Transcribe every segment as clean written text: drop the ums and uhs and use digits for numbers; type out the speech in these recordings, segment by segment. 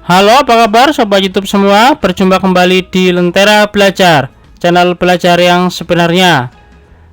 Halo, apa kabar Sobat YouTube semua? Berjumpa kembali di Lentera Belajar, channel belajar yang sebenarnya.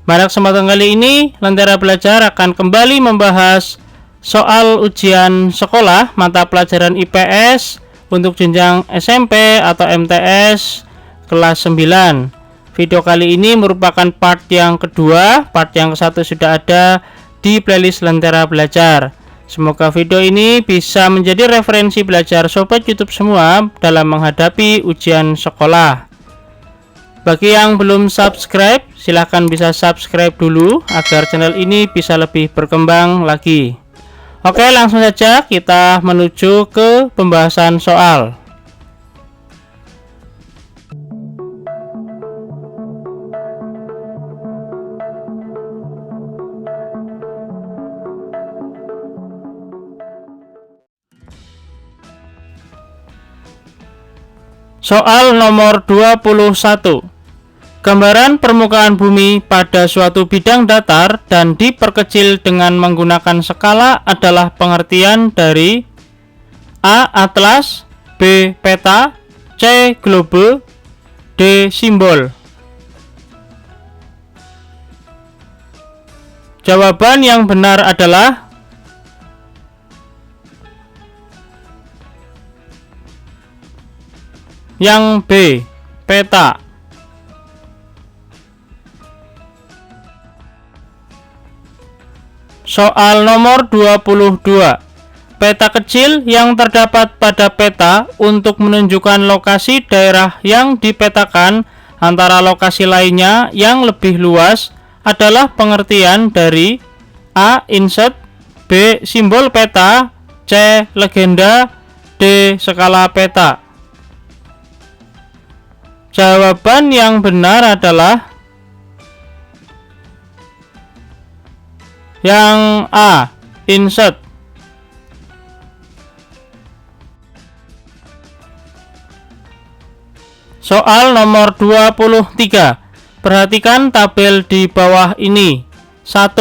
Pada kesempatan kali ini, Lentera Belajar akan kembali membahas soal ujian sekolah mata pelajaran IPS untuk jenjang SMP atau MTS kelas 9. Video kali ini merupakan part yang kedua. Part yang ke-1 sudah ada di playlist Lentera Belajar. Semoga video ini bisa menjadi referensi belajar Sobat YouTube semua dalam menghadapi ujian sekolah. Bagi yang belum subscribe, silahkan bisa subscribe dulu agar channel ini bisa lebih berkembang lagi. Oke, langsung saja kita menuju ke pembahasan soal. Soal nomor 21. Gambaran permukaan bumi pada suatu bidang datar dan diperkecil dengan menggunakan skala adalah pengertian dari A. Atlas, B. Peta, C. Globe, D. Simbol. Jawaban yang benar adalah yang B, peta. Soal nomor 22. Peta kecil yang terdapat pada peta untuk menunjukkan lokasi daerah yang dipetakan antara lokasi lainnya yang lebih luas adalah pengertian dari A. Inset, B. Simbol peta, C. Legenda, D. Skala peta. Jawaban yang benar adalah yang A. Inset. Soal nomor 23. Perhatikan tabel di bawah ini. 1.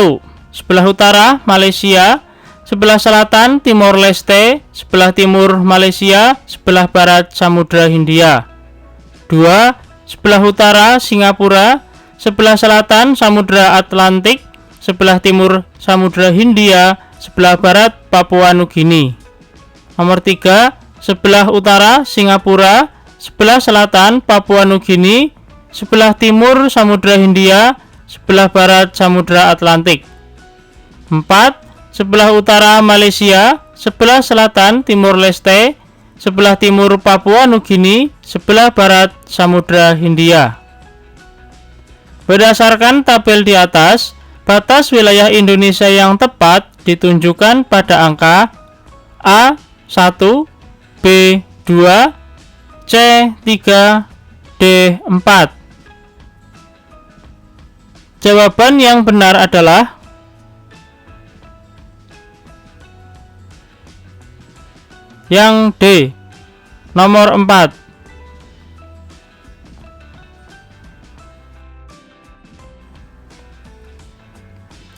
Sebelah utara Malaysia, sebelah selatan Timor Leste, sebelah timur Malaysia, sebelah barat Samudra Hindia. 2. Sebelah utara Singapura, sebelah selatan Samudra Atlantik, sebelah timur Samudra Hindia, sebelah barat Papua Nugini. Nomor 3. Sebelah utara Singapura, sebelah selatan Papua Nugini, sebelah timur Samudra Hindia, sebelah barat Samudra Atlantik. 4. Sebelah utara Malaysia, sebelah selatan Timor Leste, sebelah timur Papua Nugini, sebelah barat Samudra Hindia. Berdasarkan tabel di atas, batas wilayah Indonesia yang tepat ditunjukkan pada angka A1, B2, C3, D4. Jawaban yang benar adalah yang D, nomor 4.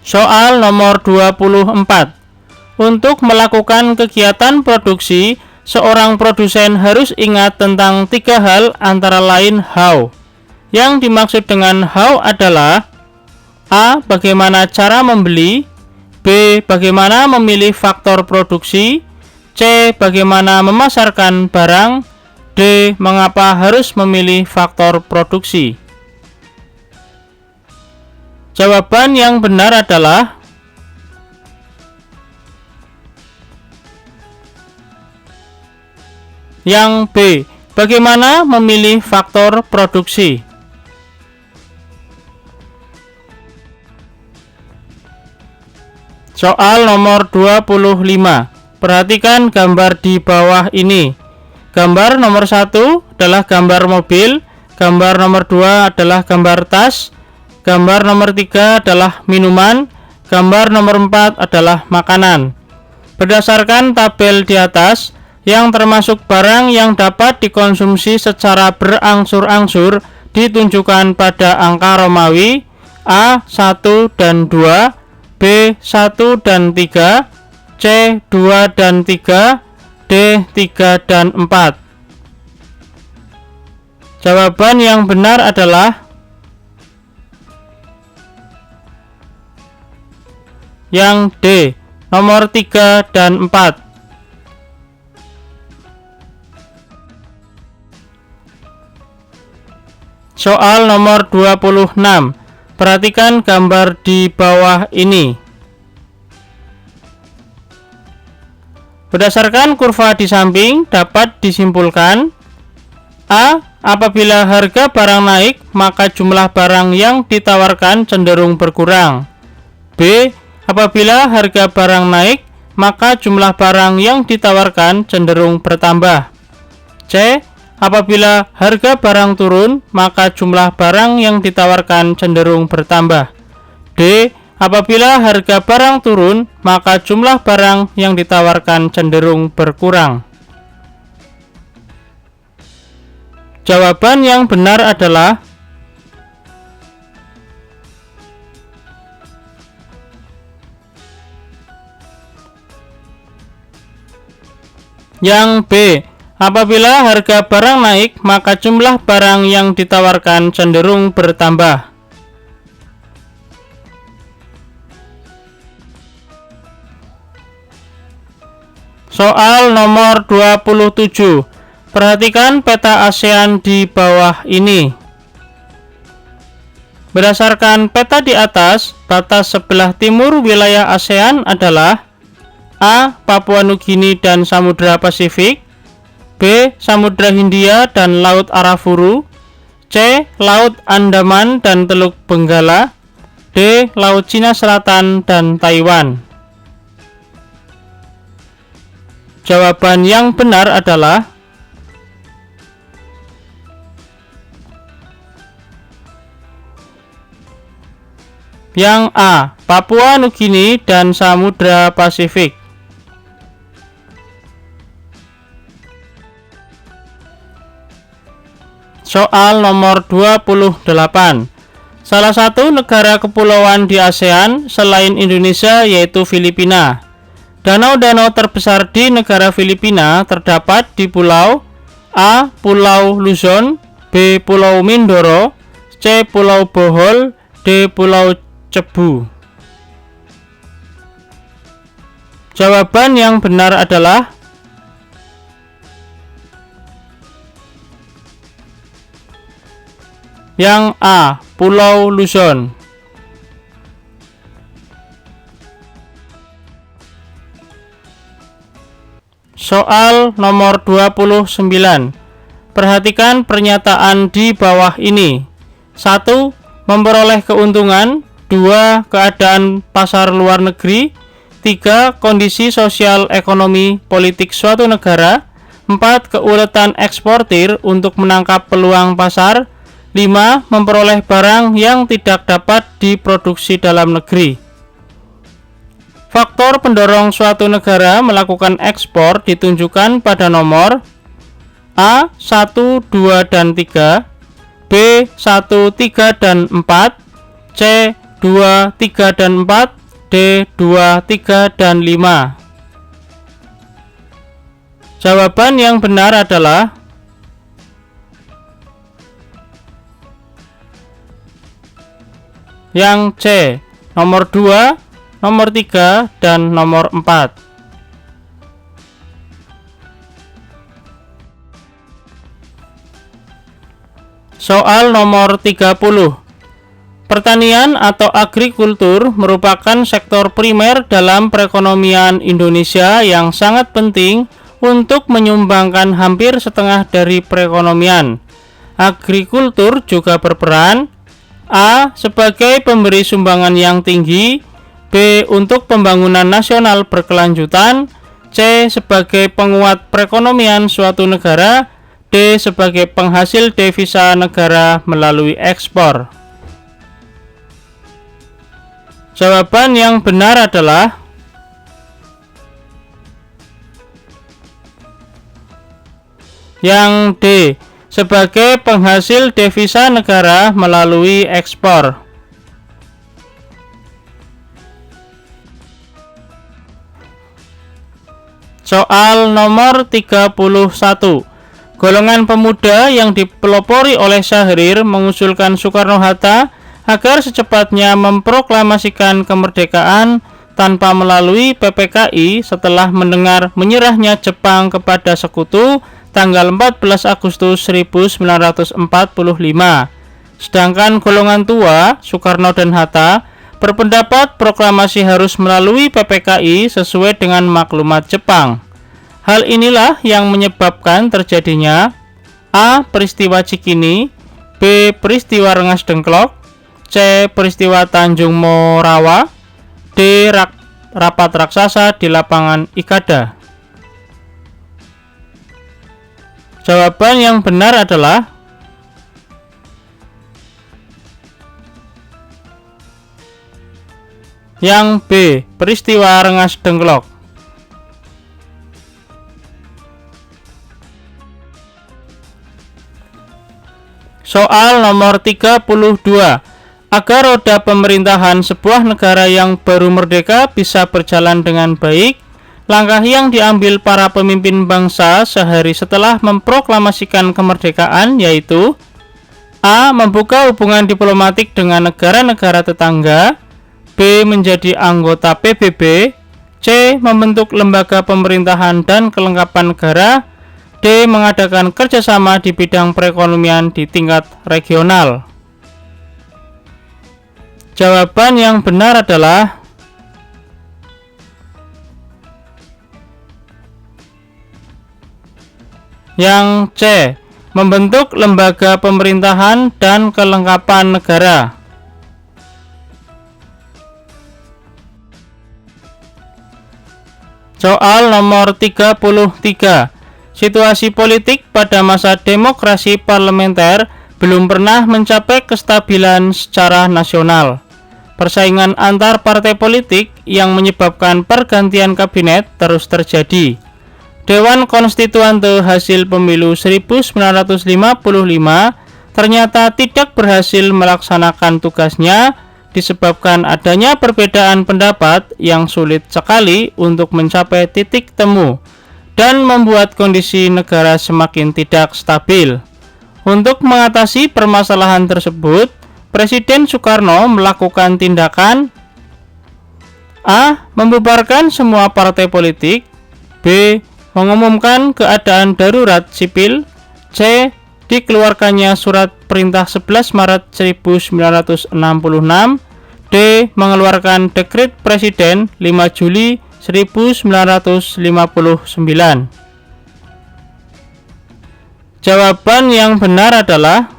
Soal nomor 24. Untuk melakukan kegiatan produksi, seorang produsen harus ingat tentang 3 hal antara lain how. Yang dimaksud dengan how adalah A. Bagaimana cara membeli, B. Bagaimana memilih faktor produksi, C. Bagaimana memasarkan barang, D. Mengapa harus memilih faktor produksi. Jawaban yang benar adalah yang B. Bagaimana memilih faktor produksi. Soal nomor 25. Perhatikan gambar di bawah ini. Gambar nomor 1 adalah gambar mobil, gambar nomor 2 adalah gambar tas, gambar nomor 3 adalah minuman, gambar nomor 4 adalah makanan. Berdasarkan tabel di atas, yang termasuk barang yang dapat dikonsumsi secara berangsur-angsur ditunjukkan pada angka Romawi A1 dan 2, B1 dan 3, C2 dan 3, D. 3 dan 4. Jawaban yang benar adalah yang D, nomor 3 dan 4. Soal nomor 26. Perhatikan gambar di bawah ini. Berdasarkan kurva di samping dapat disimpulkan: A. Apabila harga barang naik, maka jumlah barang yang ditawarkan cenderung berkurang. B. Apabila harga barang naik, maka jumlah barang yang ditawarkan cenderung bertambah. C. Apabila harga barang turun, maka jumlah barang yang ditawarkan cenderung bertambah. D. Apabila harga barang turun, maka jumlah barang yang ditawarkan cenderung berkurang. Jawaban yang benar adalah yang B. Apabila harga barang naik, maka jumlah barang yang ditawarkan cenderung bertambah. Soal nomor 27. Perhatikan peta ASEAN di bawah ini. Berdasarkan peta di atas, batas sebelah timur wilayah ASEAN adalah A. Papua Nugini dan Samudra Pasifik, B. Samudra Hindia dan Laut Arafuru, C. Laut Andaman dan Teluk Benggala, D. Laut Cina Selatan dan Taiwan. Jawaban yang benar adalah yang A. Papua Nugini dan Samudra Pasifik. Soal nomor 28. Salah satu negara kepulauan di ASEAN selain Indonesia yaitu Filipina. Danau-danau terbesar di negara Filipina terdapat di pulau A. Pulau Luzon, B. Pulau Mindoro, C. Pulau Bohol, D. Pulau Cebu. Jawaban yang benar adalah yang A. Pulau Luzon. Soal nomor 29. Perhatikan pernyataan di bawah ini. 1. Memperoleh keuntungan. 2. Keadaan pasar luar negeri. 3. Kondisi sosial ekonomi politik suatu negara. 4. Keuletan eksportir untuk menangkap peluang pasar. 5. Memperoleh barang yang tidak dapat diproduksi dalam negeri. Faktor pendorong suatu negara melakukan ekspor ditunjukkan pada nomor A. 1, 2, dan 3, B. 1, 3, dan 4, C. 2, 3, dan 4, D. 2, 3, dan 5. Jawaban yang benar adalah yang C, nomor 2, nomor 3, dan nomor 4. Soal nomor 30. Pertanian atau agrikultur merupakan sektor primer dalam perekonomian Indonesia yang sangat penting untuk menyumbangkan hampir setengah dari perekonomian. Agrikultur juga berperan A. Sebagai pemberi sumbangan yang tinggi, B. Untuk pembangunan nasional berkelanjutan, C. Sebagai penguat perekonomian suatu negara, D. Sebagai penghasil devisa negara melalui ekspor. Jawaban yang benar adalah yang D. Sebagai penghasil devisa negara melalui ekspor. Soal nomor 31. Golongan pemuda yang dipelopori oleh Syahrir mengusulkan Soekarno-Hatta agar secepatnya memproklamasikan kemerdekaan tanpa melalui PPKI setelah mendengar menyerahnya Jepang kepada sekutu tanggal 14 Agustus 1945. Sedangkan golongan tua, Soekarno dan Hatta, berpendapat proklamasi harus melalui PPKI sesuai dengan maklumat Jepang. Hal inilah yang menyebabkan terjadinya A. Peristiwa Cikini, B. Peristiwa Rengas Dengklok, C. Peristiwa Tanjung Morawa, D. Rapat raksasa di lapangan Ikada. Jawaban yang benar adalah yang B. Peristiwa Rengas Dengklok. Soal nomor 32. Agar roda pemerintahan sebuah negara yang baru merdeka bisa berjalan dengan baik, langkah yang diambil para pemimpin bangsa sehari setelah memproklamasikan kemerdekaan yaitu A. Membuka hubungan diplomatik dengan negara-negara tetangga, B. Menjadi anggota PBB, C. Membentuk lembaga pemerintahan dan kelengkapan negara, D. Mengadakan kerjasama di bidang perekonomian di tingkat regional. Jawaban yang benar adalah yang C. Membentuk lembaga pemerintahan dan kelengkapan negara. Soal nomor 33. Situasi politik pada masa demokrasi parlementer belum pernah mencapai kestabilan secara nasional. Persaingan antar partai politik yang menyebabkan pergantian kabinet terus terjadi. Dewan Konstituante hasil pemilu 1955 ternyata tidak berhasil melaksanakan tugasnya disebabkan adanya perbedaan pendapat yang sulit sekali untuk mencapai titik temu dan membuat kondisi negara semakin tidak stabil. Untuk mengatasi permasalahan tersebut, Presiden Soekarno melakukan tindakan A. Membubarkan semua partai politik, B. Mengumumkan keadaan darurat sipil, C. Dikeluarkannya surat perintah 11 Maret 1966, D. Mengeluarkan dekret Presiden 5 Juli 1959. Jawaban yang benar adalah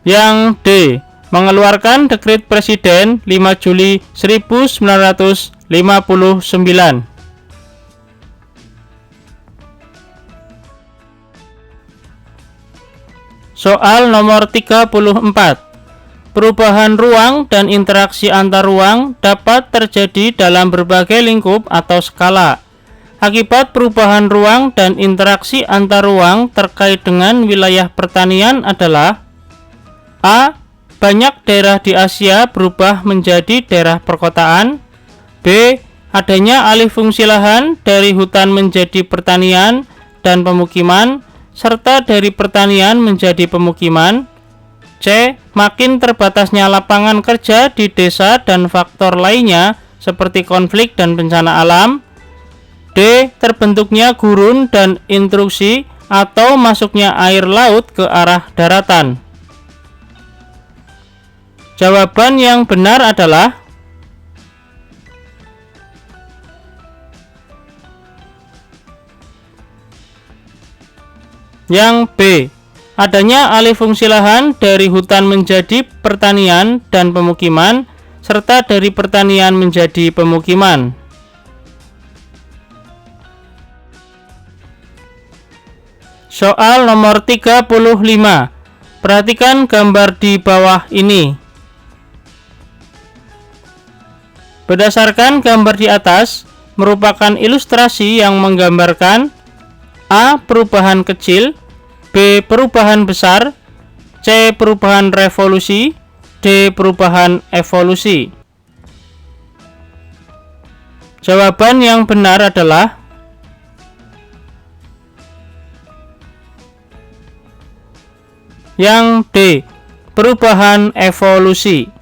yang D. Mengeluarkan dekret Presiden 5 Juli 1959. Soal nomor 34. Perubahan ruang dan interaksi antar ruang dapat terjadi dalam berbagai lingkup atau skala. Akibat perubahan ruang dan interaksi antar ruang terkait dengan wilayah pertanian adalah A. Banyak daerah di Asia berubah menjadi daerah perkotaan, B. Adanya alih fungsi lahan dari hutan menjadi pertanian dan pemukiman, serta dari pertanian menjadi pemukiman, C. Makin terbatasnya lapangan kerja di desa dan faktor lainnya seperti konflik dan bencana alam, D. Terbentuknya gurun dan intrusi atau masuknya air laut ke arah daratan. Jawaban yang benar adalah yang B. Adanya alih fungsi lahan dari hutan menjadi pertanian dan pemukiman, serta dari pertanian menjadi pemukiman. Soal nomor 35. Perhatikan gambar di bawah ini. Berdasarkan gambar di atas, merupakan ilustrasi yang menggambarkan A. Perubahan kecil, B. Perubahan besar, C. Perubahan revolusi, D. Perubahan evolusi. Jawaban yang benar adalah yang D. Perubahan evolusi.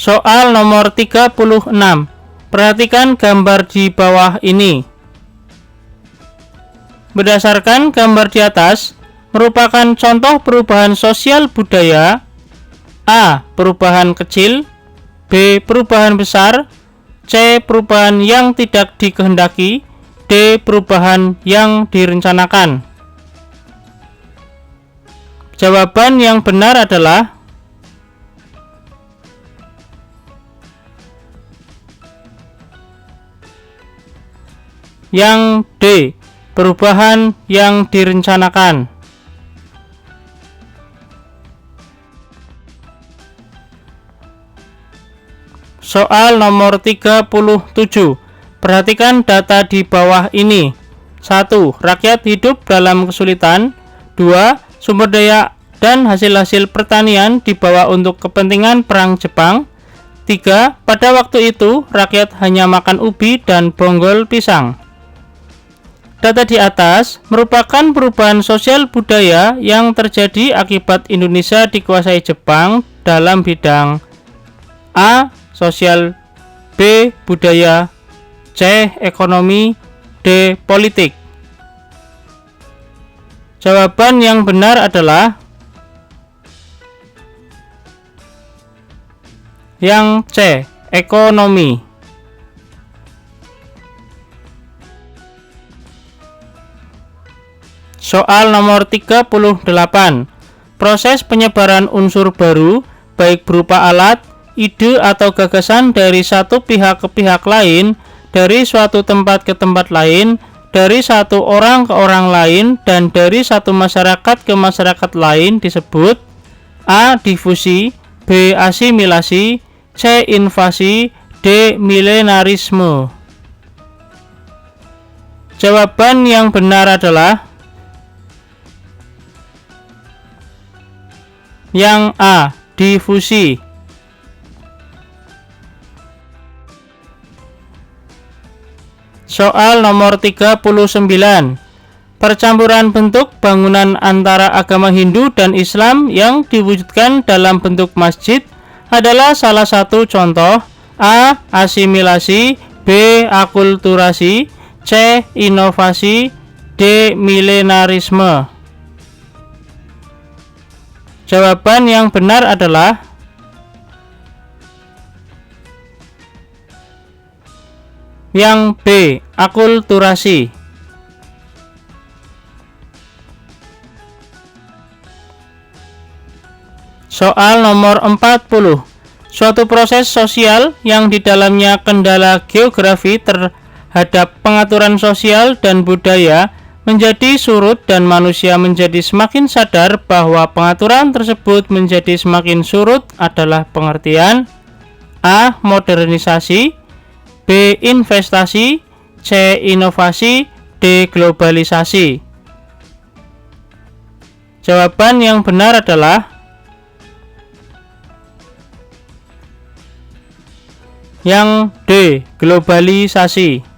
Soal nomor 36. Perhatikan gambar di bawah ini. Berdasarkan gambar di atas, merupakan contoh perubahan sosial budaya: A. Perubahan kecil, B. Perubahan besar, C. Perubahan yang tidak dikehendaki, D. Perubahan yang direncanakan. Jawaban yang benar adalah yang D. Perubahan yang direncanakan. Soal nomor 37. Perhatikan data di bawah ini. 1. Rakyat hidup dalam kesulitan. 2. Sumber daya dan hasil-hasil pertanian dibawa untuk kepentingan perang Jepang. 3. Pada waktu itu, rakyat hanya makan ubi dan bonggol pisang. Data di atas merupakan perubahan sosial budaya yang terjadi akibat Indonesia dikuasai Jepang dalam bidang A. Sosial, B. Budaya, C. Ekonomi, D. Politik. Jawaban yang benar adalah yang C. Ekonomi. Soal nomor 38. Proses penyebaran unsur baru, baik berupa alat, ide atau gagasan dari satu pihak ke pihak lain, dari suatu tempat ke tempat lain, dari satu orang ke orang lain, dan dari satu masyarakat ke masyarakat lain disebut A. Difusi, B. Asimilasi, C. Invasi, D. Milenarisme. Jawaban yang benar adalah yang A. Difusi. Soal nomor 39. Percampuran bentuk bangunan antara agama Hindu dan Islam yang diwujudkan dalam bentuk masjid adalah salah satu contoh. A. Asimilasi, B. Akulturasi, C. Inovasi, D. Milenarisme. Jawaban yang benar adalah yang B. Akulturasi. Soal nomor 40. Suatu proses sosial yang di dalamnya kendala geografi terhadap pengaturan sosial dan budaya menjadi surut dan manusia menjadi semakin sadar bahwa pengaturan tersebut menjadi semakin surut adalah pengertian A. Modernisasi, B. Investasi, C. Inovasi, D. Globalisasi. Jawaban yang benar adalah yang D. Globalisasi.